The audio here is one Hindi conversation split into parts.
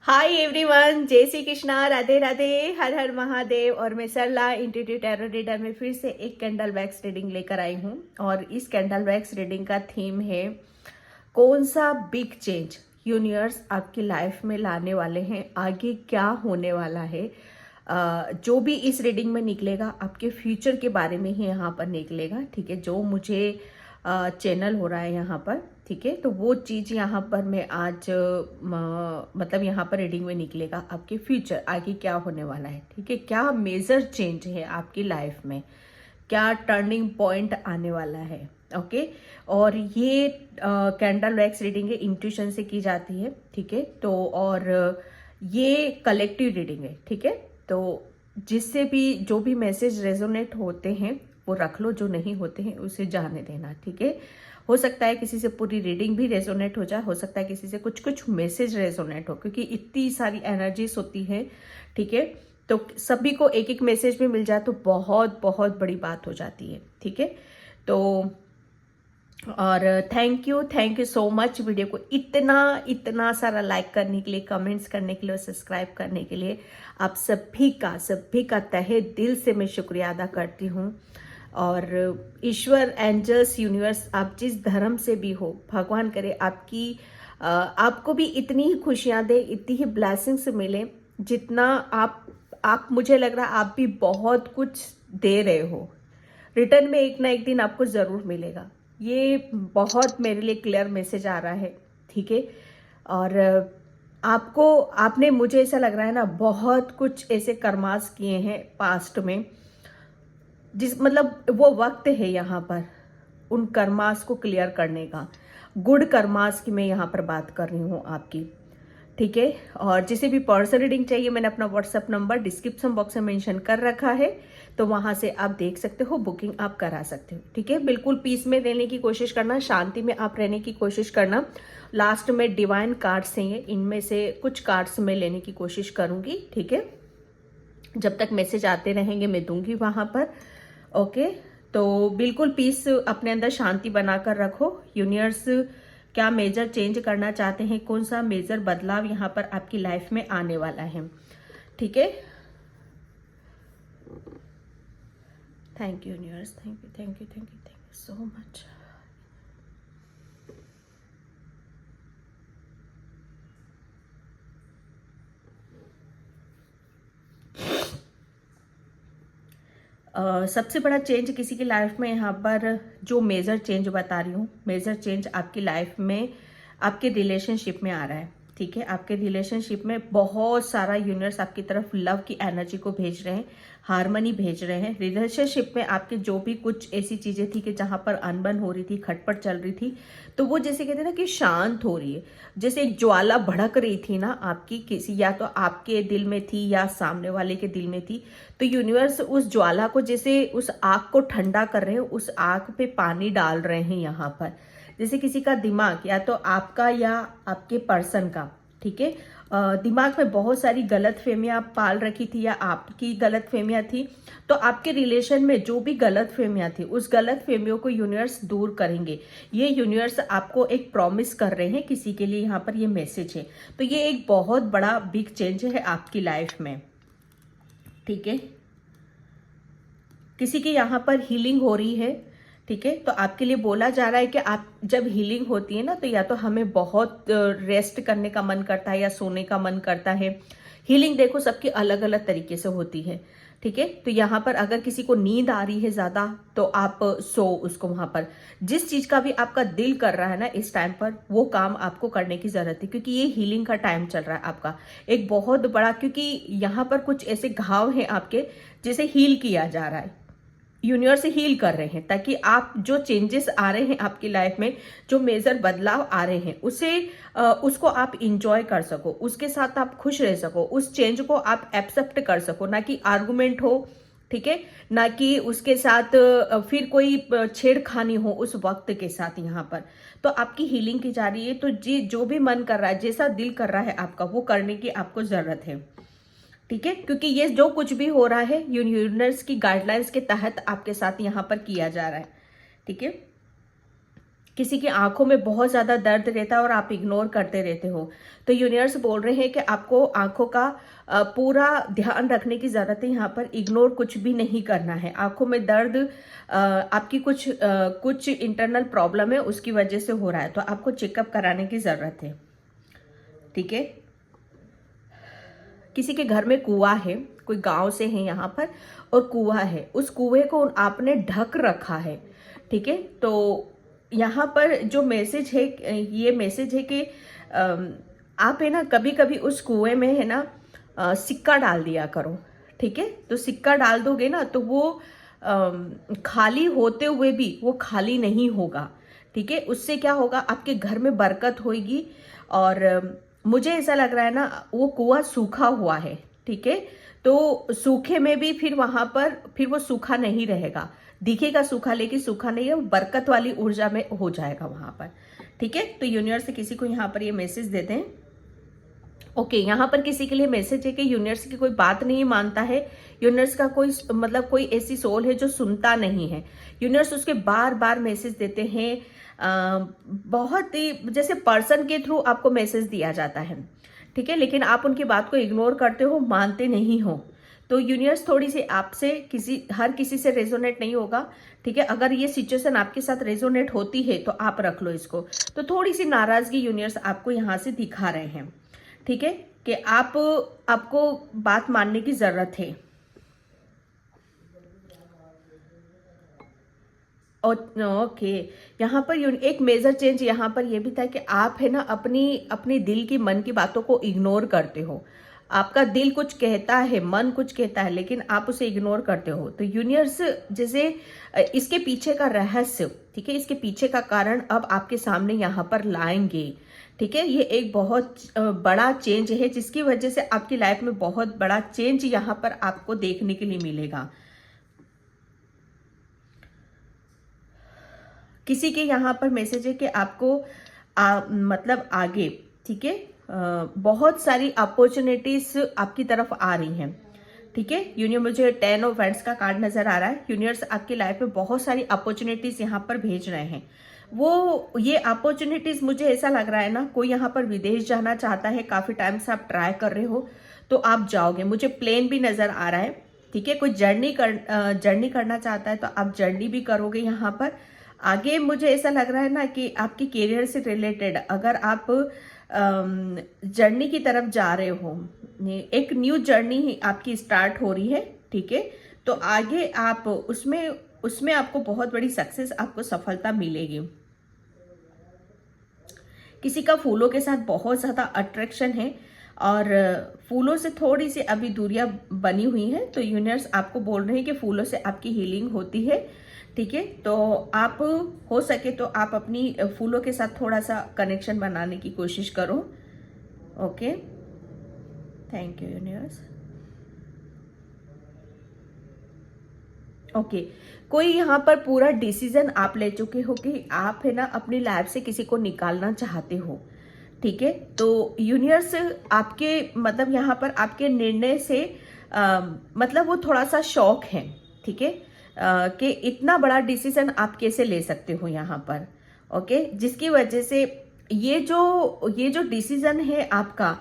हाय एवरीवन, जय श्री कृष्णा, राधे राधे, हर हर महादेव। और मैं सरला इंट्यूटिव टैरो रीडर में फिर से एक कैंडल वैक्स रीडिंग लेकर आई हूँ। और इस कैंडल वैक्स रीडिंग का थीम है कौन सा बिग चेंज यूनिवर्स आपकी लाइफ में लाने वाले हैं, आगे क्या होने वाला है। जो भी इस रीडिंग में निकलेगा आपके फ्यूचर के बारे में ही यहाँ पर निकलेगा। ठीक है, जो मुझे चैनल हो रहा है यहाँ पर, ठीक है, तो वो चीज़ यहाँ पर मैं आज मतलब यहाँ पर रीडिंग में निकलेगा आपके फ्यूचर, आगे क्या होने वाला है। ठीक है, क्या मेजर चेंज है आपकी लाइफ में, क्या टर्निंग पॉइंट आने वाला है। ओके, और ये कैंडल वैक्स रीडिंग है, इंट्यूशन से की जाती है। ठीक है, तो और ये कलेक्टिव रीडिंग है। ठीक है, तो जिससे भी जो भी मैसेज रेजोनेट होते हैं वो रख लो, जो नहीं होते हैं उसे जाने देना। ठीक है, हो सकता है किसी से पूरी रीडिंग भी रेजोनेट हो जाए, हो सकता है किसी से कुछ कुछ मैसेज रेजोनेट हो, क्योंकि इतनी सारी एनर्जीज होती है। ठीक है, तो सभी को एक एक मैसेज भी मिल जाए तो बहुत बहुत बड़ी बात हो जाती है। ठीक है, तो और thank you so much video को इतना इतना सारा लाइक करने के लिए, कमेंट्स करने के लिए और सब्सक्राइब करने के लिए। आप सभी का तहे दिल से मैं शुक्रिया अदा करती हूँ। और ईश्वर, एंजल्स, यूनिवर्स, आप जिस धर्म से भी हो, भगवान करे आपको भी इतनी ही खुशियाँ दे, इतनी ही ब्लेसिंग्स मिले जितना आप मुझे लग रहा है आप भी बहुत कुछ दे रहे हो। रिटर्न में एक ना एक दिन आपको ज़रूर मिलेगा। ये बहुत मेरे लिए क्लियर मैसेज आ रहा है। ठीक है, और आपने, मुझे ऐसा लग रहा है ना, बहुत कुछ ऐसे कर्मास किए हैं पास्ट में, जिस मतलब वो वक्त है यहाँ पर उन कर्मास को क्लियर करने का। गुड कर्मास की मैं यहाँ पर बात कर रही हूँ आपकी। ठीक है, और जिसे भी पर्सनल रीडिंग चाहिए, मैंने अपना व्हाट्सएप नंबर डिस्क्रिप्शन बॉक्स में मेंशन कर रखा है, तो वहां से आप देख सकते हो, बुकिंग आप करा सकते हो। ठीक है, बिल्कुल पीस में रहने की कोशिश करना, शांति में आप रहने की कोशिश करना। लास्ट में डिवाइन कार्ड्स हैं, इनमें से कुछ कार्ड्स मैं लेने की कोशिश करूंगी। ठीक है, जब तक मैसेज आते रहेंगे मैं दूंगी वहां पर। ओके, तो बिल्कुल पीस अपने अंदर, शांति बनाकर रखो। यूनिवर्स क्या मेजर चेंज करना चाहते हैं, कौन सा मेजर बदलाव यहाँ पर आपकी लाइफ में आने वाला है। ठीक है, thank you universe, thank you so much. सबसे बड़ा चेंज किसी की लाइफ में यहाँ पर, जो मेजर चेंज बता रही हूँ, मेजर चेंज आपकी लाइफ में, आपके रिलेशनशिप में आ रहा है। ठीक है, आपके रिलेशनशिप में बहुत सारा यूनिवर्स आपकी तरफ लव की एनर्जी को भेज रहे हैं, हार्मनी भेज रहे हैं। रिलेशनशिप में आपके जो भी कुछ ऐसी चीजें थी कि जहां पर अनबन हो रही थी, खटपट चल रही थी, तो वो जैसे कहते हैं ना कि शांत हो रही है। जैसे एक ज्वाला भड़क रही थी ना आपकी, किसी, या तो आपके दिल में थी या सामने वाले के दिल में थी, तो यूनिवर्स उस ज्वाला को, जैसे उस आग को ठंडा कर रहे हैं, उस आग पे पानी डाल रहे हैं यहाँ पर। जैसे किसी का दिमाग, या तो आपका या आपके पर्सन का, ठीक है, दिमाग में बहुत सारी गलत फहमियां पाल रखी थी, या आपकी गलत फहमियां थी, तो आपके रिलेशन में जो भी गलत फहमियां थी, उस गलत फहमियों को यूनिवर्स दूर करेंगे। ये यूनिवर्स आपको एक प्रॉमिस कर रहे हैं, किसी के लिए यहाँ पर ये मैसेज है। तो ये एक बहुत बड़ा बिग चेंज है आपकी लाइफ में। ठीक है, किसी की यहाँ पर हीलिंग हो रही है। ठीक है, तो आपके लिए बोला जा रहा है कि आप जब हीलिंग होती है ना, तो या तो हमें बहुत रेस्ट करने का मन करता है या सोने का मन करता है। हीलिंग देखो सबकी अलग अलग तरीके से होती है। ठीक है, तो यहाँ पर अगर किसी को नींद आ रही है ज्यादा, तो आप सो उसको, वहां पर जिस चीज का भी आपका दिल कर रहा है ना इस टाइम पर, वो काम आपको करने की जरूरत है, क्योंकि ये हीलिंग का टाइम चल रहा है आपका एक बहुत बड़ा। क्योंकि यहाँ पर कुछ ऐसे घाव हैं आपके, जिसे हील किया जा रहा है, यूनिवर्स हील कर रहे हैं, ताकि आप जो चेंजेस आ रहे हैं आपकी लाइफ में, जो मेजर बदलाव आ रहे हैं, उसको आप इंजॉय कर सको, उसके साथ आप खुश रह सको, उस चेंज को आप एक्सेप्ट कर सको, ना कि आर्गुमेंट हो। ठीक है, ना कि उसके साथ फिर कोई छेड़खानी हो उस वक्त के साथ। यहाँ पर तो आपकी हीलिंग की जा रही है, तो जी जो भी मन कर रहा है, जैसा दिल कर रहा है आपका, वो करने की आपको जरूरत है। ठीक है, क्योंकि ये जो कुछ भी हो रहा है यूनिवर्स की गाइडलाइंस के तहत आपके साथ यहाँ पर किया जा रहा है। ठीक है, किसी की आंखों में बहुत ज्यादा दर्द रहता है और आप इग्नोर करते रहते हो, तो यूनिवर्स बोल रहे हैं कि आपको आंखों का पूरा ध्यान रखने की जरूरत है। यहाँ पर इग्नोर कुछ भी नहीं करना है। आंखों में दर्द आपकी कुछ इंटरनल प्रॉब्लम है, उसकी वजह से हो रहा है, तो आपको चेकअप कराने की जरूरत है। ठीक है। किसी के घर में कुआं है, कोई गांव से है यहाँ पर, और कुआं है, उस कुएं को आपने ढक रखा है। ठीक है। तो यहाँ पर जो मैसेज है, ये मैसेज है कि आप है ना कभी कभी उस कुएं में है ना सिक्का डाल दिया करो। ठीक है। तो सिक्का डाल दोगे ना तो वो खाली होते हुए भी वो खाली नहीं होगा। ठीक है। उससे क्या होगा, आपके घर में बरकत होगी। और मुझे ऐसा लग रहा है ना वो कुआं सूखा हुआ है। ठीक है। तो सूखे में भी फिर वहां पर फिर वो सूखा नहीं रहेगा, दिखेगा सूखा लेकिन सूखा नहीं है, बरकत वाली ऊर्जा में हो जाएगा वहां पर। ठीक है। तो यूनिवर्स से किसी को यहाँ पर ये मैसेज देते हैं। ओके, यहाँ पर किसी के लिए मैसेज है कि यूनिवर्स की कोई बात नहीं मानता है। यूनिवर्स का कोई मतलब कोई ऐसी सोल है जो सुनता नहीं है। यूनिवर्स उसके बार बार मैसेज देते हैं। बहुत ही जैसे पर्सन के थ्रू आपको मैसेज दिया जाता है। ठीक है। लेकिन आप उनकी बात को इग्नोर करते हो, मानते नहीं हो। तो यूनिवर्स थोड़ी सी आपसे हर किसी से रेजोनेट नहीं होगा। ठीक है। अगर ये सिचुएशन आपके साथ रेजोनेट होती है तो आप रख लो इसको। तो थोड़ी सी नाराजगी यूनिवर्स आपको यहाँ से दिखा रहे हैं। ठीक है। कि आपको बात मानने की जरूरत है। ओके, यहाँ पर एक मेजर चेंज यहाँ पर यह भी था कि आप है ना अपनी दिल की मन की बातों को इग्नोर करते हो। आपका दिल कुछ कहता है, मन कुछ कहता है, लेकिन आप उसे इग्नोर करते हो। तो यूनिवर्स जैसे इसके पीछे का रहस्य, ठीक है, इसके पीछे का कारण अब आपके सामने यहाँ पर लाएंगे। ठीक है। ये एक बहुत बड़ा चेंज है जिसकी वजह से आपकी लाइफ में बहुत बड़ा चेंज यहाँ पर आपको देखने के लिए मिलेगा। किसी के यहाँ पर मैसेज है कि आपको मतलब आगे, ठीक है, बहुत सारी अपॉर्चुनिटीज आपकी तरफ आ रही हैं। ठीक है। यूनिवर्स, मुझे 10 ऑफ वैंड्स का कार्ड नजर आ रहा है। यूनिवर्स आपकी लाइफ में बहुत सारी अपॉर्चुनिटीज यहाँ पर भेज रहे हैं। ये अपॉर्चुनिटीज मुझे ऐसा लग रहा है ना, कोई यहाँ पर विदेश जाना चाहता है, काफी टाइम से आप ट्राई कर रहे हो तो आप जाओगे। मुझे प्लेन भी नजर आ रहा है। ठीक है। कोई जर्नी करना चाहता है तो आप जर्नी भी करोगे यहाँ पर। आगे मुझे ऐसा लग रहा है ना कि आपके करियर से रिलेटेड अगर आप जर्नी की तरफ जा रहे हो, एक न्यू जर्नी ही आपकी स्टार्ट हो रही है। ठीक है। तो आगे आप उसमें आपको बहुत बड़ी सक्सेस, आपको सफलता मिलेगी। किसी का फूलों के साथ बहुत ज्यादा अट्रैक्शन है और फूलों से थोड़ी सी अभी दूरियां बनी हुई हैं। तो यूनिवर्स आपको बोल रहे हैं कि फूलों से आपकी हीलिंग होती है। ठीक है। तो आप हो सके तो आप अपनी फूलों के साथ थोड़ा सा कनेक्शन बनाने की कोशिश करो। Okay, thank you universe. Okay, कोई यहाँ पर पूरा डिसीजन आप ले चुके हो कि आप है ना अपनी लाइफ से किसी को निकालना चाहते हो। ठीक है। तो यूनिवर्स आपके मतलब यहाँ पर आपके निर्णय से मतलब वो थोड़ा सा शॉक है। ठीक है। कि इतना बड़ा डिसीजन आप कैसे ले सकते हो यहाँ पर। ओके, जिसकी वजह से ये जो डिसीजन है आपका,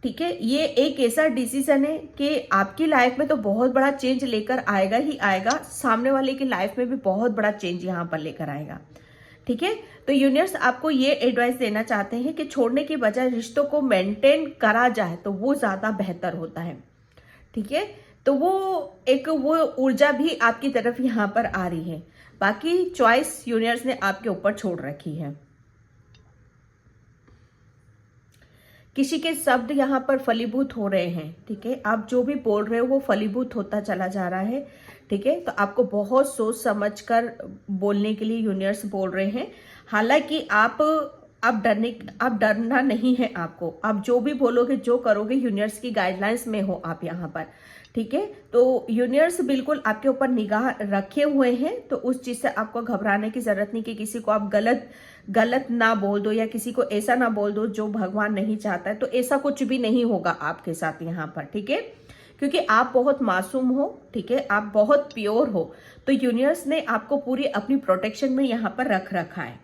ठीक है, ये एक ऐसा डिसीजन है कि आपकी लाइफ में तो बहुत बड़ा चेंज लेकर आएगा ही आएगा, सामने वाले की लाइफ में भी बहुत बड़ा चेंज यहाँ पर लेकर आएगा। ठीक है। तो यूनिवर्स आपको ये एडवाइस देना चाहते हैं कि छोड़ने की बजाय रिश्तों को मेंटेन करा जाए तो वो ज्यादा बेहतर होता है। ठीक है। तो वो ऊर्जा भी आपकी तरफ यहाँ पर आ रही है। बाकी चॉइस यूनिवर्स ने आपके ऊपर छोड़ रखी है। किसी के शब्द यहाँ पर फलीभूत हो रहे हैं। ठीक है। आप जो भी बोल रहे हो वो फलीभूत होता चला जा रहा है। ठीक है। तो आपको बहुत सोच समझ कर बोलने के लिए यूनिवर्स बोल रहे हैं। हालांकि आप डरना नहीं है आपको। आप जो भी बोलोगे, जो करोगे, यूनिवर्स की गाइडलाइंस में हो आप यहाँ पर। ठीक है। तो यूनिवर्स बिल्कुल आपके ऊपर निगाह रखे हुए हैं। तो उस चीज से आपको घबराने की जरूरत नहीं कि किसी को आप गलत ना बोल दो या किसी को ऐसा ना बोल दो जो भगवान नहीं चाहता है। तो ऐसा कुछ भी नहीं होगा आपके साथ यहाँ पर। ठीक है। क्योंकि आप बहुत मासूम हो। ठीक है। आप बहुत प्योर हो। तो यूनिवर्स ने आपको पूरी अपनी प्रोटेक्शन में यहाँ पर रख रखा है।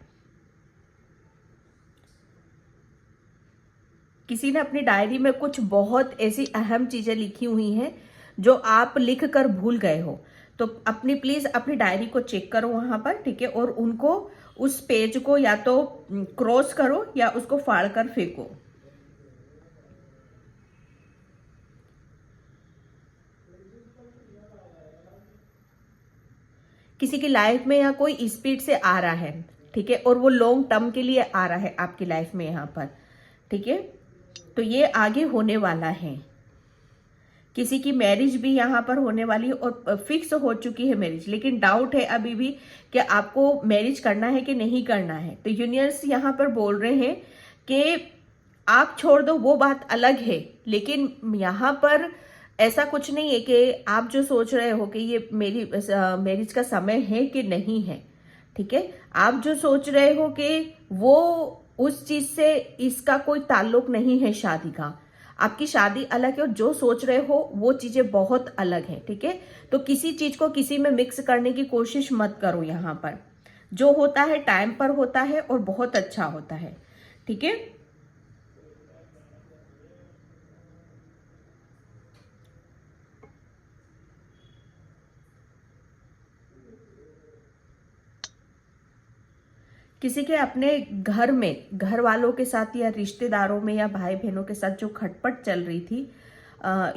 किसी ने अपनी डायरी में कुछ बहुत ऐसी अहम चीजें लिखी हुई हैं जो आप लिख कर भूल गए हो, तो अपनी प्लीज अपनी डायरी को चेक करो वहां पर, ठीक है, और उनको उस पेज को या तो क्रॉस करो या उसको फाड़ कर फेंको। किसी की लाइफ में यहाँ कोई स्पीड से आ रहा है, ठीक है, और वो लॉन्ग टर्म के लिए आ रहा है आपकी लाइफ में यहाँ पर, ठीक है, तो ये आगे होने वाला है। किसी की मैरिज भी यहाँ पर होने वाली है और फिक्स हो चुकी है मैरिज, लेकिन डाउट है अभी भी कि आपको मैरिज करना है कि नहीं करना है। तो यूनिवर्स यहाँ पर बोल रहे हैं कि आप छोड़ दो, वो बात अलग है, लेकिन यहाँ पर ऐसा कुछ नहीं है कि आप जो सोच रहे हो कि ये मेरी मैरिज का समय है कि नहीं है, ठीक है, आप जो सोच रहे हो कि वो उस चीज से इसका कोई ताल्लुक नहीं है शादी का, आपकी शादी अलग है और जो सोच रहे हो वो चीजें बहुत अलग है, ठीक है। तो किसी चीज को किसी में मिक्स करने की कोशिश मत करो। यहाँ पर जो होता है टाइम पर होता है और बहुत अच्छा होता है, ठीक है। किसी के अपने घर में, घर वालों के साथ या रिश्तेदारों में या भाई बहनों के साथ जो खटपट चल रही थी,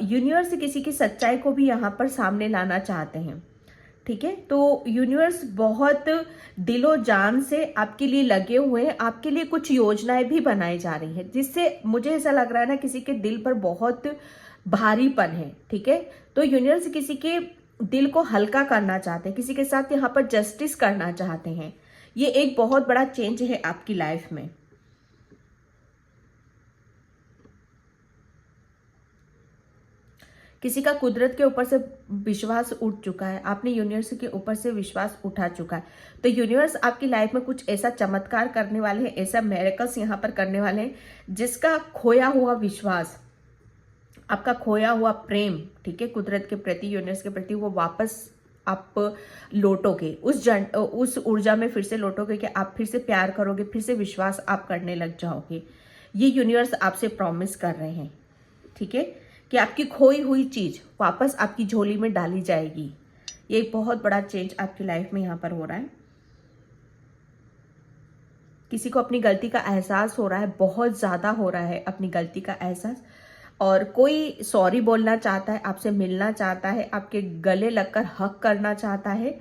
यूनिवर्स किसी की सच्चाई को भी यहाँ पर सामने लाना चाहते हैं, ठीक है। तो यूनिवर्स बहुत दिलो जान से आपके लिए लगे हुए हैं, आपके लिए कुछ योजनाएं भी बनाई जा रही है, जिससे मुझे ऐसा लग रहा है ना किसी के दिल पर बहुत भारीपन है, ठीक है। तो यूनिवर्स किसी के दिल को हल्का करना चाहते हैं, किसी के साथ यहाँ पर जस्टिस करना चाहते हैं। ये एक बहुत बड़ा चेंज है आपकी लाइफ में। किसी का कुदरत के ऊपर से विश्वास उठ चुका है, आपने यूनिवर्स के ऊपर से विश्वास उठा चुका है, तो यूनिवर्स आपकी लाइफ में कुछ ऐसा चमत्कार करने वाले हैं, ऐसा मिरेकल्स यहाँ पर करने वाले हैं, जिसका खोया हुआ विश्वास, आपका खोया हुआ प्रेम, ठीक है, कुदरत के प्रति, यूनिवर्स के प्रति, वो वापस आप लौटोगे, उस ऊर्जा में फिर से लौटोगे कि आप फिर से प्यार करोगे, फिर से विश्वास आप करने लग जाओगे। ये यूनिवर्स आपसे प्रॉमिस कर रहे हैं, ठीक है, कि आपकी खोई हुई चीज वापस आपकी झोली में डाली जाएगी। ये एक बहुत बड़ा चेंज आपकी लाइफ में यहाँ पर हो रहा है। किसी को अपनी गलती का एहसास हो रहा है, बहुत ज्यादा हो रहा है अपनी गलती का एहसास, और कोई सॉरी बोलना चाहता है, आपसे मिलना चाहता है, आपके गले लगकर हक करना चाहता है,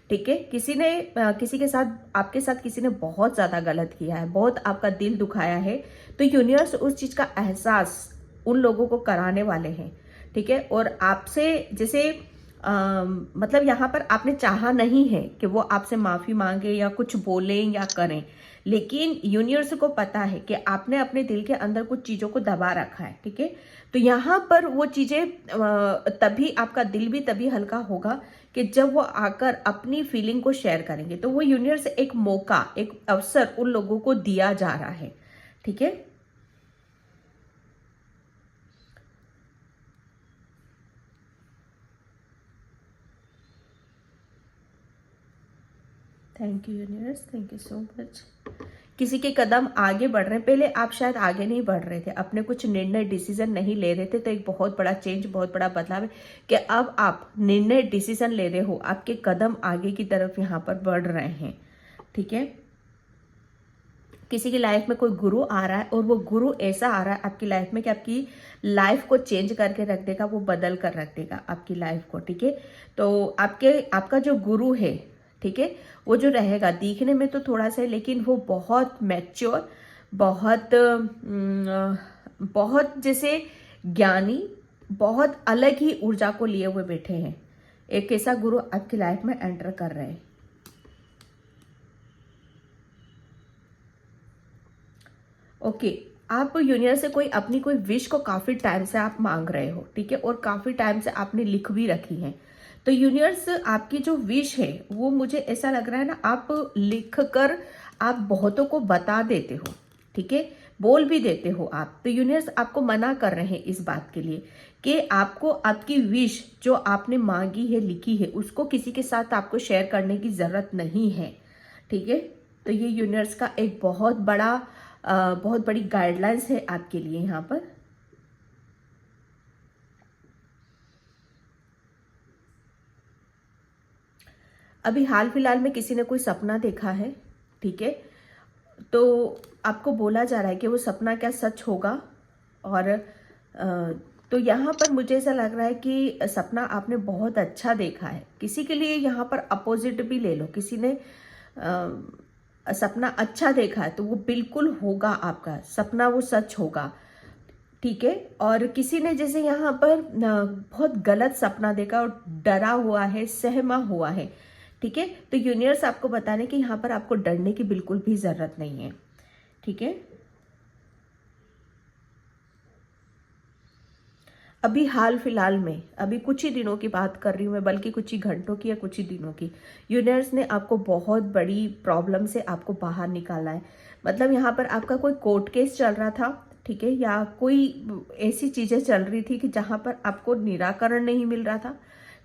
ठीक है। किसी के साथ, आपके साथ किसी ने बहुत ज्यादा गलत किया है, बहुत आपका दिल दुखाया है, तो यूनिवर्स उस चीज का एहसास उन लोगों को कराने वाले हैं, ठीक है। और आपसे जैसे मतलब यहाँ पर आपने चाहा नहीं है कि वो आपसे माफी मांगे या कुछ बोले या करें, लेकिन यूनिवर्स को पता है कि आपने अपने दिल के अंदर कुछ चीजों को दबा रखा है, ठीक है। तो यहाँ पर वो चीजें तभी आपका दिल भी तभी हल्का होगा कि जब वो आकर अपनी फीलिंग को शेयर करेंगे। तो वो यूनिवर्स एक मौका, एक अवसर उन लोगों को दिया जा रहा है, ठीक है। Thank you universe, thank you so much. किसी के कदम आगे बढ़ रहे हैं, पहले आप शायद आगे नहीं बढ़ रहे थे, अपने कुछ निर्णय डिसीजन नहीं ले रहे थे, तो एक बहुत बड़ा चेंज, बहुत बड़ा बदलाव है कि अब आप निर्णय डिसीजन ले रहे हो, आपके कदम आगे की तरफ यहाँ पर बढ़ रहे हैं, ठीक है। किसी की लाइफ में कोई गुरु आ रहा है और वो गुरु ऐसा आ रहा है आपकी लाइफ में कि आपकी लाइफ को चेंज करके रख देगा, वो बदल कर रख देगा आपकी लाइफ को, ठीक है। तो आपका जो गुरु है, ठीक है, वो जो रहेगा, दिखने में तो थोड़ा सा है, लेकिन वो बहुत मैच्योर, बहुत जैसे ज्ञानी, बहुत अलग ही ऊर्जा को लिए हुए बैठे हैं। एक ऐसा गुरु आपकी लाइफ में एंटर कर रहे हैं। ओके, आप यूनिवर्स से अपनी कोई विश को काफी टाइम से आप मांग रहे हो, ठीक है, और काफी टाइम से आपने लिख भी रखी है। तो यूनिवर्स आपकी जो विश है वो मुझे ऐसा लग रहा है ना, आप लिख कर आप बहुतों को बता देते हो, ठीक है, बोल भी देते हो आप। तो यूनिवर्स आपको मना कर रहे हैं इस बात के लिए कि आपको आपकी विश जो आपने मांगी है, लिखी है, उसको किसी के साथ आपको शेयर करने की जरूरत नहीं है, ठीक है। तो ये यूनिवर्स का एक बहुत बड़ा बहुत बड़ी गाइडलाइंस है आपके लिए यहाँ पर। अभी हाल फिलहाल में किसी ने कोई सपना देखा है, ठीक है, तो आपको बोला जा रहा है कि वो सपना क्या सच होगा। और तो यहाँ पर मुझे ऐसा लग रहा है कि सपना आपने बहुत अच्छा देखा है। किसी के लिए यहाँ पर अपोजिट भी ले लो, किसी ने सपना अच्छा देखा है तो वो बिल्कुल होगा, आपका सपना वो सच होगा, ठीक है। और किसी ने जैसे यहाँ पर बहुत गलत सपना देखा और डरा हुआ है, सहमा हुआ है, ठीक है। तो यूनिवर्स आपको बता रहे हैं कि यहाँ पर आपको डरने की बिल्कुल भी जरूरत नहीं है, ठीक है। अभी हाल फिलहाल में, अभी कुछ ही दिनों की बात कर रही हूँ मैं, बल्कि कुछ ही घंटों की या कुछ ही दिनों की, यूनिवर्स ने आपको बहुत बड़ी प्रॉब्लम से आपको बाहर निकाला है। मतलब यहाँ पर आपका कोई कोर्ट केस चल रहा था, ठीक है, या कोई ऐसी चीजें चल रही थी कि जहां पर आपको निराकरण नहीं मिल रहा था,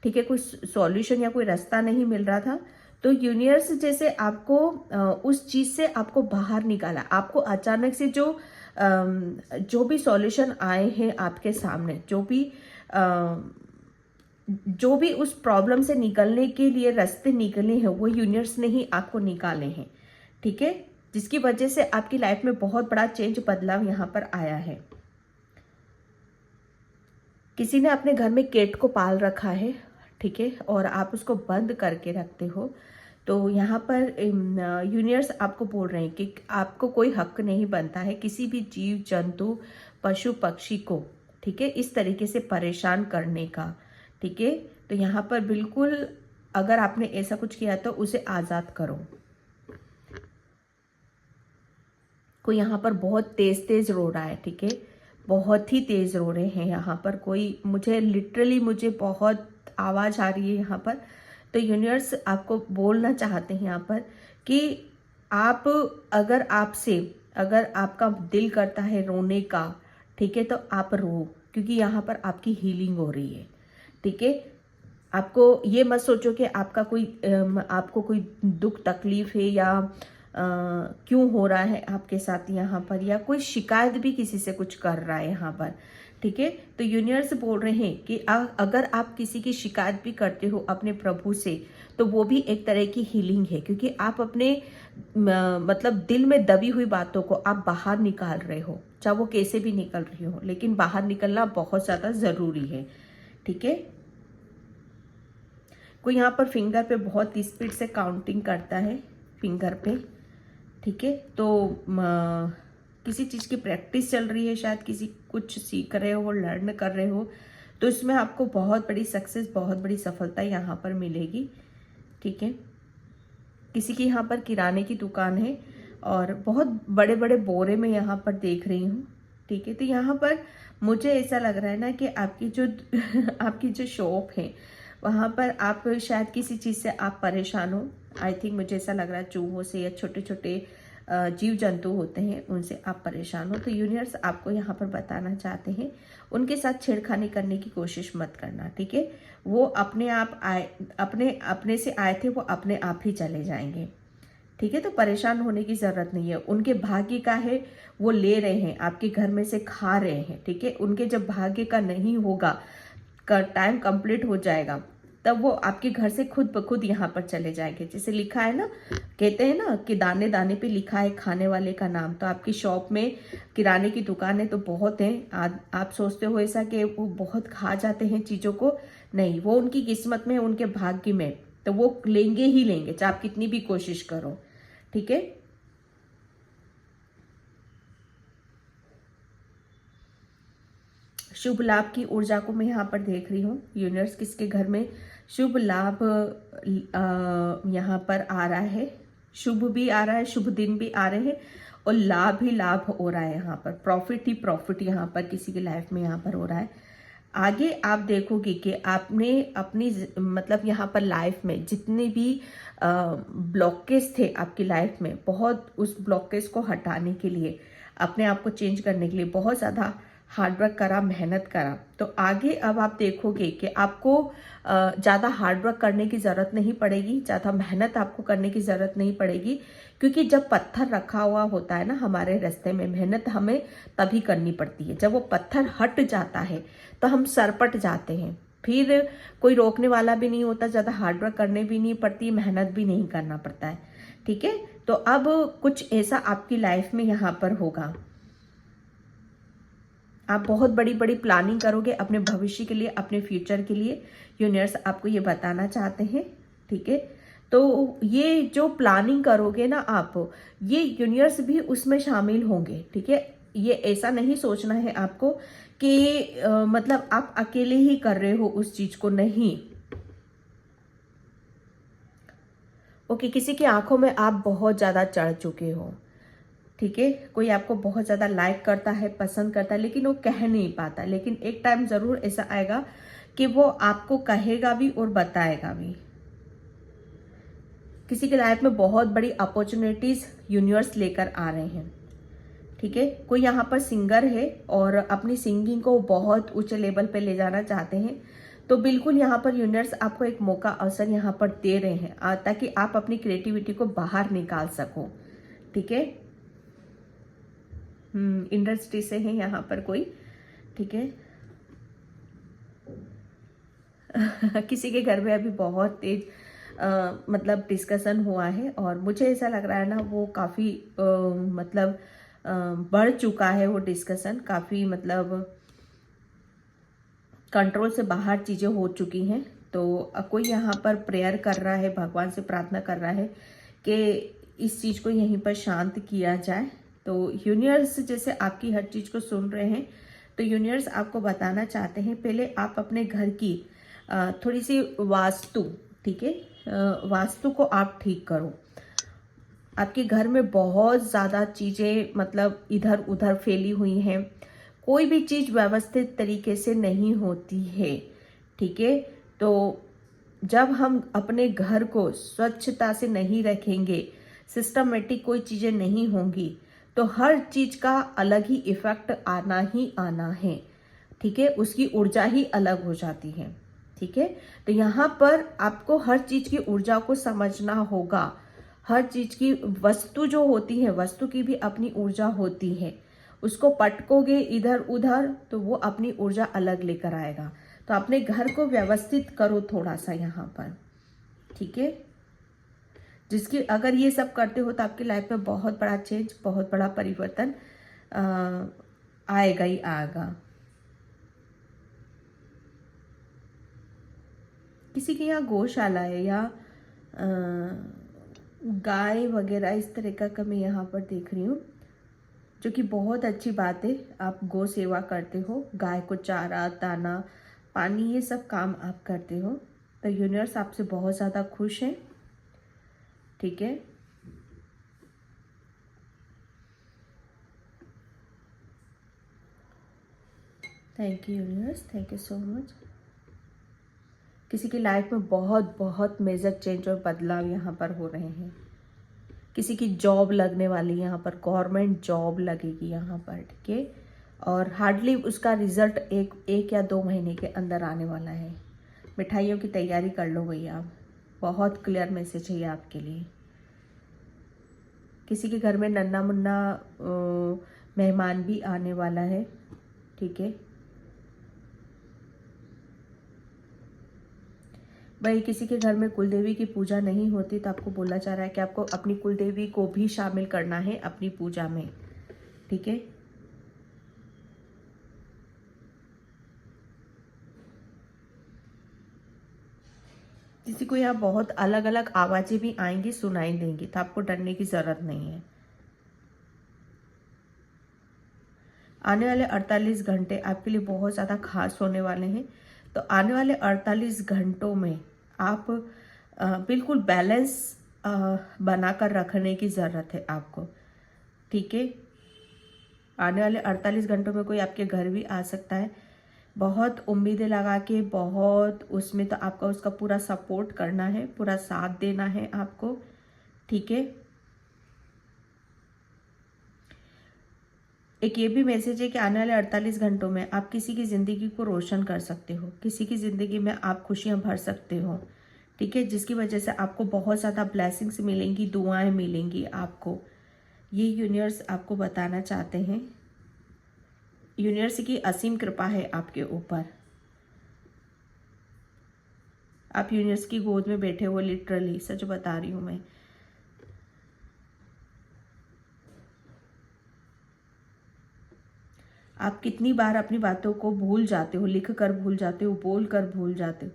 ठीक है, कोई सॉल्यूशन या कोई रास्ता नहीं मिल रहा था। तो यूनिवर्स जैसे आपको उस चीज से आपको बाहर निकाला। आपको अचानक से जो भी सॉल्यूशन आए हैं आपके सामने, जो भी उस प्रॉब्लम से निकलने के लिए रास्ते निकले हैं, वो यूनिवर्स ने ही आपको निकाले हैं, ठीक है, जिसकी वजह से आपकी लाइफ में बहुत बड़ा चेंज, बदलाव यहाँ पर आया है। किसी ने अपने घर में केट को पाल रखा है, ठीक है, और आप उसको बंद करके रखते हो। तो यहाँ पर यूनिवर्स आपको बोल रहे हैं कि आपको कोई हक नहीं बनता है किसी भी जीव जंतु, पशु पक्षी को, ठीक है, इस तरीके से परेशान करने का, ठीक है। तो यहाँ पर बिल्कुल अगर आपने ऐसा कुछ किया तो उसे आज़ाद करो। कोई यहाँ पर बहुत तेज तेज रो रहा है, ठीक है, बहुत ही तेज रो रहे हैं यहाँ पर। कोई मुझे बहुत आवाज़ आ रही है यहाँ पर। तो यूनिवर्स आपको बोलना चाहते हैं यहाँ पर कि आप अगर आपका दिल करता है रोने का, ठीक है, तो आप रो, क्योंकि यहाँ पर आपकी हीलिंग हो रही है, ठीक है। आपको ये मत सोचो कि आपको कोई दुख तकलीफ है या क्यों हो रहा है आपके साथ यहाँ पर, या कोई शिकायत भी किसी से कुछ कर रहा है यहाँ पर, ठीक है। तो यूनिवर्स बोल रहे हैं कि अगर आप किसी की शिकायत भी करते हो अपने प्रभु से, तो वो भी एक तरह की हीलिंग है, क्योंकि आप अपने मतलब दिल में दबी हुई बातों को आप बाहर निकाल रहे हो, चाहे वो कैसे भी निकल रही हो, लेकिन बाहर निकलना बहुत ज़्यादा ज़रूरी है, ठीक है। कोई यहाँ पर फिंगर पे बहुत स्पीड से काउंटिंग करता है, फिंगर पे, ठीक है। तो किसी चीज़ की प्रैक्टिस चल रही है, शायद किसी कुछ सीख रहे हो, लर्न कर रहे हो, तो इसमें आपको बहुत बड़ी सक्सेस, बहुत बड़ी सफलता यहाँ पर मिलेगी, ठीक है। किसी की यहाँ पर किराने की दुकान है और बहुत बड़े बड़े बोरे में यहाँ पर देख रही हूँ, ठीक है। तो यहाँ पर मुझे ऐसा लग रहा है ना कि आपकी जो शॉप है वहाँ पर आप शायद किसी चीज़ से आप परेशान हो। आई थिंक मुझे ऐसा लग रहा है चूहों से या छोटे छोटे जीव जंतु होते हैं उनसे आप परेशान हो। तो यूनिवर्स आपको यहाँ पर बताना चाहते हैं उनके साथ छेड़खानी करने की कोशिश मत करना, ठीक है। वो अपने आप आए, अपने से आए थे, वो अपने आप ही चले जाएंगे, ठीक है। तो परेशान होने की जरूरत नहीं है। उनके भाग्य का है, वो ले रहे हैं, आपके घर में से खा रहे हैं, ठीक है। उनके जब भाग्य का नहीं होगा, टाइम कंप्लीट हो जाएगा, तब वो आपके घर से खुद ब खुद यहाँ पर चले जाएंगे। जैसे लिखा है ना, कहते हैं ना कि दाने दाने पे लिखा है खाने वाले का नाम। तो आपकी शॉप में किराने की दुकान है तो बहुत है, आप सोचते हो ऐसा कि वो बहुत खा जाते हैं चीज़ों को, नहीं, वो उनकी किस्मत में, उनके भाग्य में, तो वो लेंगे ही लेंगे, चाहे आप कितनी भी कोशिश करो, ठीक है। शुभ लाभ की ऊर्जा को मैं यहाँ पर देख रही हूँ। यूनिवर्स किसके घर में शुभ लाभ यहाँ पर आ रहा है, शुभ भी आ रहा है, शुभ दिन भी आ रहे हैं और लाभ ही लाभ हो रहा है यहाँ पर, प्रॉफिट ही प्रॉफिट यहाँ पर किसी की लाइफ में यहाँ पर हो रहा है। आगे आप देखोगे कि आपने अपनी मतलब यहाँ पर लाइफ में जितने भी ब्लॉकेज थे आपकी लाइफ में, बहुत उस ब्लॉकेज को हटाने के लिए, अपने आप को चेंज करने के लिए बहुत ज़्यादा हार्डवर्क करा, मेहनत करा, तो आगे अब आप देखोगे कि आपको ज़्यादा हार्डवर्क करने की ज़रूरत नहीं पड़ेगी, ज़्यादा मेहनत आपको करने की ज़रूरत नहीं पड़ेगी। क्योंकि जब पत्थर रखा हुआ होता है ना हमारे रास्ते में, मेहनत हमें तभी करनी पड़ती है। जब वो पत्थर हट जाता है तो हम सरपट जाते हैं, फिर कोई रोकने वाला भी नहीं होता, ज़्यादा हार्डवर्क करने भी नहीं पड़ती, मेहनत भी नहीं करना पड़ता है। ठीक है, तो अब कुछ ऐसा आपकी लाइफ में यहाँ पर होगा। आप बहुत बड़ी बड़ी प्लानिंग करोगे अपने भविष्य के लिए, अपने फ्यूचर के लिए, यूनिवर्स आपको ये बताना चाहते हैं। ठीक है, तो ये जो प्लानिंग करोगे ना आप, ये यूनिवर्स भी उसमें शामिल होंगे। ठीक है, ये ऐसा नहीं सोचना है आपको कि मतलब आप अकेले ही कर रहे हो उस चीज को, नहीं। ओके, किसी की आंखों में आप बहुत ज्यादा चढ़ चुके हो। ठीक है, कोई आपको बहुत ज़्यादा लाइक करता है, पसंद करता है, लेकिन वो कह नहीं पाता। लेकिन एक टाइम ज़रूर ऐसा आएगा कि वो आपको कहेगा भी और बताएगा भी। किसी की लाइफ में बहुत बड़ी अपॉर्चुनिटीज यूनिवर्स लेकर आ रहे हैं। ठीक है, कोई यहाँ पर सिंगर है और अपनी सिंगिंग को बहुत ऊंचे लेवल पे ले जाना चाहते हैं, तो बिल्कुल यहाँ पर यूनिवर्स आपको एक मौका, अवसर यहाँ पर दे रहे हैं ताकि आप अपनी क्रिएटिविटी को बाहर निकाल सको। ठीक है, इंडस्ट्री से है यहाँ पर कोई। ठीक है किसी के घर में अभी बहुत तेज मतलब डिस्कशन हुआ है, और मुझे ऐसा लग रहा है ना वो काफ़ी मतलब बढ़ चुका है वो डिस्कशन, काफ़ी मतलब कंट्रोल से बाहर चीज़ें हो चुकी हैं। तो कोई यहाँ पर प्रेयर कर रहा है, भगवान से प्रार्थना कर रहा है कि इस चीज़ को यहीं पर शांत किया जाए। तो यूनिवर्स जैसे आपकी हर चीज़ को सुन रहे हैं, तो यूनिवर्स आपको बताना चाहते हैं पहले आप अपने घर की थोड़ी सी वास्तु, ठीक है, वास्तु को आप ठीक करो। आपके घर में बहुत ज़्यादा चीज़ें मतलब इधर उधर फैली हुई हैं, कोई भी चीज़ व्यवस्थित तरीके से नहीं होती है। ठीक है, तो जब हम अपने घर को स्वच्छता से नहीं रखेंगे, सिस्टमेटिक कोई चीज़ें नहीं होंगी, तो हर चीज़ का अलग ही इफेक्ट आना ही आना है। ठीक है, उसकी ऊर्जा ही अलग हो जाती है। ठीक है, तो यहाँ पर आपको हर चीज़ की ऊर्जा को समझना होगा। हर चीज़ की वस्तु जो होती है, वस्तु की भी अपनी ऊर्जा होती है। उसको पटकोगे इधर उधर तो वो अपनी ऊर्जा अलग लेकर आएगा। तो अपने घर को व्यवस्थित करो थोड़ा सा यहाँ पर। ठीक है, जिसकी अगर ये सब करते हो तो आपकी लाइफ में बहुत बड़ा चेंज, बहुत बड़ा परिवर्तन आएगा ही आएगा। किसी के यहाँ गौशाला है या गाय वगैरह इस तरह का मैं यहाँ पर देख रही हूँ, जो कि बहुत अच्छी बात है। आप गौ सेवा करते हो, गाय को चारा, दाना, पानी, ये सब काम आप करते हो, तो यूनिवर्स आपसे बहुत ज़्यादा खुश है। ठीक है, thank you universe, thank you so much. किसी की लाइफ में बहुत बहुत मेजर चेंज और बदलाव यहाँ पर हो रहे हैं। किसी की जॉब लगने वाली, यहाँ पर गवर्नमेंट जॉब लगेगी यहाँ पर। ठीक है, और हार्डली उसका रिजल्ट एक या 2 महीने के अंदर आने वाला है। मिठाइयों की तैयारी कर लो भैया आप, बहुत क्लियर मैसेज है ये आपके लिए। किसी के घर में नन्ना मुन्ना मेहमान भी आने वाला है। ठीक है भाई, किसी के घर में कुलदेवी की पूजा नहीं होती तो आपको बोला जा रहा है कि आपको अपनी कुलदेवी को भी शामिल करना है अपनी पूजा में। ठीक है, किसी को यहाँ बहुत अलग अलग आवाजें भी आएंगी, सुनाई देंगी, तो आपको डरने की जरूरत नहीं है। आने वाले 48 घंटे आपके लिए बहुत ज़्यादा खास होने वाले हैं। तो आने वाले 48 घंटों में आप बिल्कुल बैलेंस बनाकर रखने की ज़रूरत है आपको। ठीक है, आने वाले 48 घंटों में कोई आपके घर भी आ सकता है, बहुत उम्मीदें लगा के, बहुत उसमें, तो आपका उसका पूरा सपोर्ट करना है, पूरा साथ देना है आपको। ठीक है, एक ये भी मैसेज है कि आने वाले 48 घंटों में आप किसी की ज़िंदगी को रोशन कर सकते हो, किसी की ज़िंदगी में आप खुशियाँ भर सकते हो, ठीक है, जिसकी वजह से आपको बहुत ज़्यादा ब्लेसिंग्स मिलेंगी, दुआएं मिलेंगी आपको। ये यूनिवर्स आपको बताना चाहते हैं। यूनिवर्स की असीम कृपा है आपके ऊपर। आप यूनिवर्स की गोद में बैठे हो, लिटरली सच बता रही हूँ मैं। आप कितनी बार अपनी बातों को भूल जाते हो, लिख कर भूल जाते हो, बोल कर भूल जाते हो,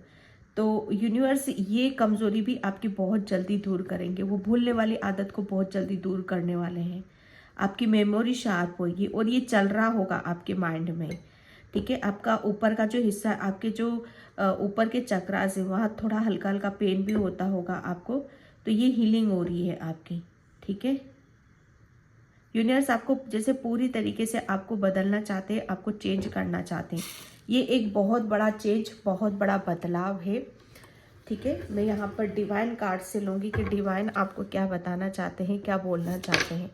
तो यूनिवर्स ये कमज़ोरी भी आपकी बहुत जल्दी दूर करेंगे। वो भूलने वाली आदत को बहुत जल्दी दूर करने वाले हैं। आपकी मेमोरी शार्प होगी और ये चल रहा होगा आपके माइंड में, ठीक है। आपका ऊपर का जो हिस्सा, आपके जो ऊपर के चक्रास है, वहाँ थोड़ा हल्का हल्का पेन भी होता होगा आपको, तो ये हीलिंग हो रही है आपकी, ठीक है। यूनिवर्स आपको जैसे पूरी तरीके से आपको बदलना चाहते हैं, आपको चेंज करना चाहते हैं। ये एक बहुत बड़ा चेंज, बहुत बड़ा बदलाव है, ठीक है। मैं यहाँ पर डिवाइन कार्ड से लूँगी कि डिवाइन आपको क्या बताना चाहते हैं, क्या बोलना चाहते हैं।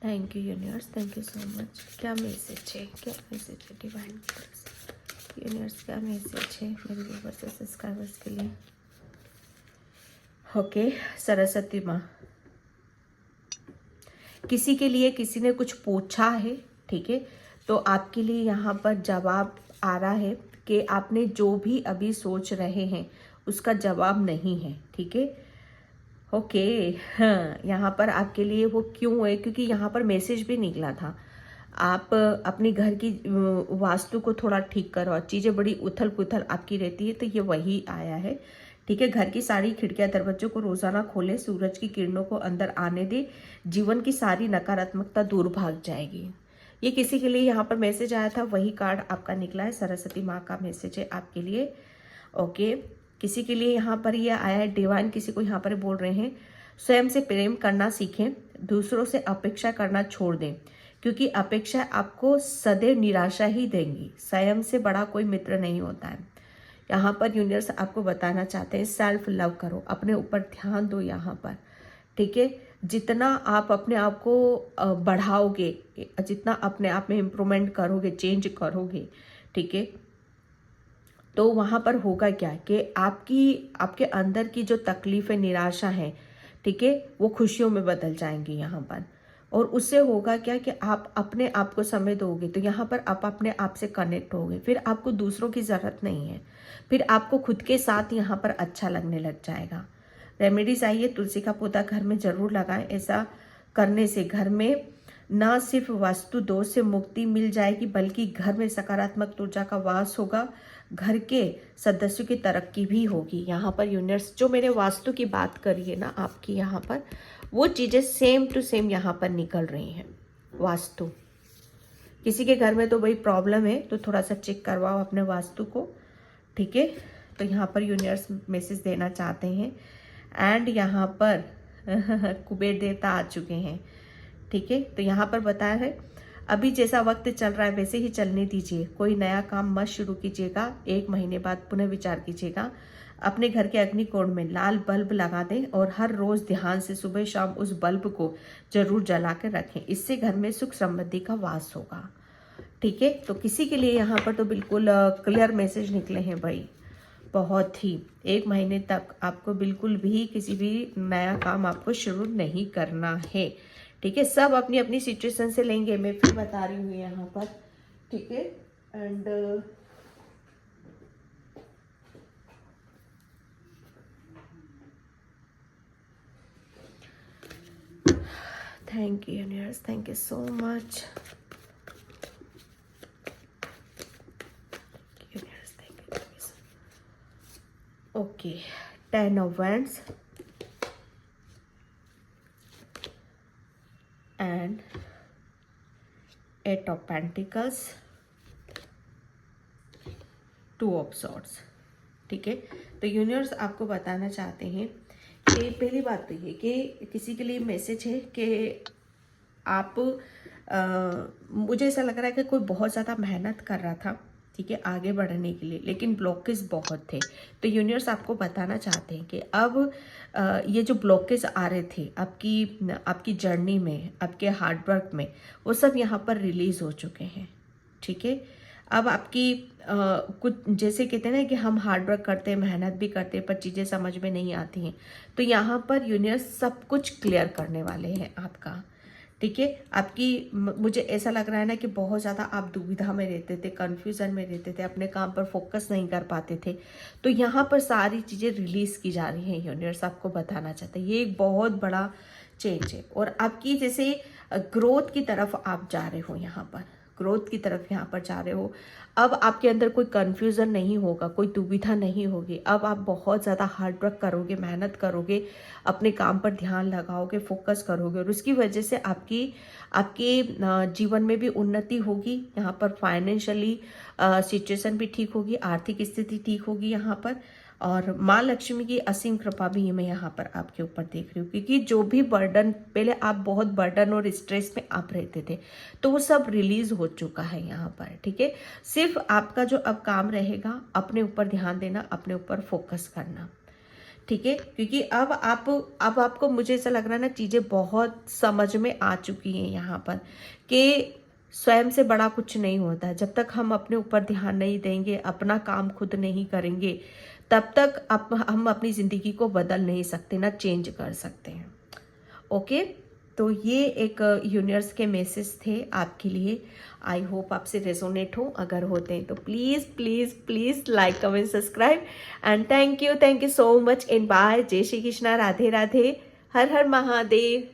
Thank you universe, thank you so much. क्या मैसेज है, क्या मैसेज है डिवाइन की तरफ से? यूनिवर्स क्या मैसेज है मेरे व्यूअर्स और सब्सक्राइबर्स के लिए? ओके, सरस्वती माँ, किसी के लिए किसी ने कुछ पूछा है, ठीक है, तो आपके लिए यहाँ पर जवाब आ रहा है कि आपने जो भी अभी सोच रहे हैं उसका जवाब नहीं है, ठीक है। ओके, हाँ, यहाँ पर आपके लिए वो क्यों है, क्योंकि यहाँ पर मैसेज भी निकला था। आप अपनी घर की वास्तु को थोड़ा ठीक करो, चीज़ें बड़ी उथल पुथल आपकी रहती है, तो ये वही आया है, ठीक है। घर की सारी खिड़कियां दरवाजों को रोजाना खोलें, सूरज की किरणों को अंदर आने दे, जीवन की सारी नकारात्मकता दूर भाग जाएगी। ये किसी के लिए यहाँ पर मैसेज आया था, वही कार्ड आपका निकला है। सरस्वती माँ का मैसेज है आपके लिए। ओके, किसी के लिए यहाँ पर ये आया है, डिवाइन किसी को यहाँ पर बोल रहे हैं, स्वयं से प्रेम करना सीखें, दूसरों से अपेक्षा करना छोड़ दें, क्योंकि अपेक्षा आपको सदैव निराशा ही देंगी। स्वयं से बड़ा कोई मित्र नहीं होता है। यहाँ पर यूनिवर्स आपको बताना चाहते हैं, सेल्फ लव करो, अपने ऊपर ध्यान दो यहाँ पर, ठीक है। जितना आप अपने आप को बढ़ाओगे, जितना अपने आप में इम्प्रूवमेंट करोगे, चेंज करोगे, ठीक है, तो वहाँ पर होगा क्या कि आपके अंदर की जो तकलीफ है, निराशा है, ठीक है, वो खुशियों में बदल जाएंगी यहाँ पर। और उससे होगा क्या कि आप अपने आप को समय दोगे, तो यहाँ पर आप अपने आप से कनेक्ट होगे, फिर आपको दूसरों की ज़रूरत नहीं है, फिर आपको खुद के साथ यहाँ पर अच्छा लगने लग जाएगा। रेमेडीज आइए, तुलसी का पौधा घर में ज़रूर लगाएं। ऐसा करने से घर में न सिर्फ वास्तु दोष से मुक्ति मिल जाएगी, बल्कि घर में सकारात्मक ऊर्जा का वास होगा, घर के सदस्यों की तरक्की भी होगी। यहाँ पर यूनिवर्स जो मेरे वास्तु की बात करी है ना आपकी, यहाँ पर वो चीज़ें सेम टू सेम यहाँ पर निकल रही हैं। वास्तु किसी के घर में तो भाई प्रॉब्लम है, तो थोड़ा सा चेक करवाओ अपने वास्तु को, ठीक है। तो यहाँ पर यूनिवर्स मैसेज देना चाहते हैं। एंड यहाँ पर कुबेर देवता आ चुके हैं, ठीक है। तो यहाँ पर बताया है, अभी जैसा वक्त चल रहा है वैसे ही चलने दीजिए, कोई नया काम मत शुरू कीजिएगा, 1 महीने बाद पुनः विचार कीजिएगा। अपने घर के अग्निकोण में लाल बल्ब लगा दें और हर रोज ध्यान से सुबह शाम उस बल्ब को जरूर जला कर रखें, इससे घर में सुख समृद्धि का वास होगा, ठीक है। तो किसी के लिए यहाँ पर तो बिल्कुल क्लियर मैसेज निकले हैं भाई, बहुत ही। 1 महीने तक आपको बिल्कुल भी किसी भी नया काम आपको शुरू नहीं करना है, ठीक है। सब अपनी अपनी सिचुएशन से लेंगे, मैं फिर बता रही हूँ यहाँ पर, ठीक है। And thank you universe, thank you so much universe, thank you. Okay, 10 of Wands and 8 of Pentacles, 2 of Swords, ठीक है। तो यूनिवर्स आपको बताना चाहते हैं कि पहली बात तो ये कि किसी के लिए मैसेज है कि आप मुझे ऐसा लग रहा है कि कोई बहुत ज़्यादा मेहनत कर रहा था, ठीक है, आगे बढ़ने के लिए, लेकिन ब्लॉकेज बहुत थे। तो यूनिवर्स आपको बताना चाहते हैं कि अब ये जो ब्लॉकेज आ रहे थे आपकी जर्नी में, आपके हार्डवर्क में, वो सब यहाँ पर रिलीज हो चुके हैं। ठीक है, अब आपकी कुछ जैसे कहते हैं ना कि हम हार्डवर्क करते हैं, मेहनत भी करते हैं, पर चीज़ें समझ में नहीं आती हैं, तो यहाँ पर यूनिवर्स सब कुछ क्लियर करने वाले हैं आपका। ठीक है, मुझे ऐसा लग रहा है ना कि बहुत ज़्यादा आप दुविधा में रहते थे, कन्फ्यूज़न में रहते थे, अपने काम पर फोकस नहीं कर पाते थे, तो यहाँ पर सारी चीज़ें रिलीज़ की जा रही हैं। यूनिवर्स आपको बताना चाहते हैं ये एक बहुत बड़ा चेंज है, और आपकी जैसे ग्रोथ की तरफ आप जा रहे हो, यहाँ पर ग्रोथ की तरफ यहाँ पर जा रहे हो। अब आपके अंदर कोई कन्फ्यूज़न नहीं होगा, कोई दुविधा नहीं होगी। अब आप बहुत ज़्यादा हार्डवर्क करोगे, मेहनत करोगे, अपने काम पर ध्यान लगाओगे, फोकस करोगे, और उसकी वजह से आपके जीवन में भी उन्नति होगी। यहाँ पर फाइनेंशियली सिचुएशन भी ठीक होगी, आर्थिक स्थिति ठीक होगी यहाँ पर, और माँ लक्ष्मी की असीम कृपा भी मैं यहाँ पर आपके ऊपर देख रही हूँ। क्योंकि जो भी बर्डन, पहले आप बहुत बर्डन और स्ट्रेस में आप रहते थे, तो वो सब रिलीज हो चुका है यहाँ पर। ठीक है, सिर्फ आपका जो अब काम रहेगा, अपने ऊपर ध्यान देना, अपने ऊपर फोकस करना। ठीक है, क्योंकि अब आपको, मुझे ऐसा लग रहा है ना, चीज़ें बहुत समझ में आ चुकी हैं यहाँ पर कि स्वयं से बड़ा कुछ नहीं होता। जब तक हम अपने ऊपर ध्यान नहीं देंगे, अपना काम खुद नहीं करेंगे, तब तक हम अपनी ज़िंदगी को बदल नहीं सकते, ना चेंज कर सकते हैं। ओके, तो ये एक यूनिवर्स के मैसेज थे आपके लिए। आई होप आपसे रेजोनेट हो। अगर होते हैं तो please please please like, comment, subscribe, and thank you so much, and bye. जय श्री कृष्णा, राधे राधे, हर हर महादेव।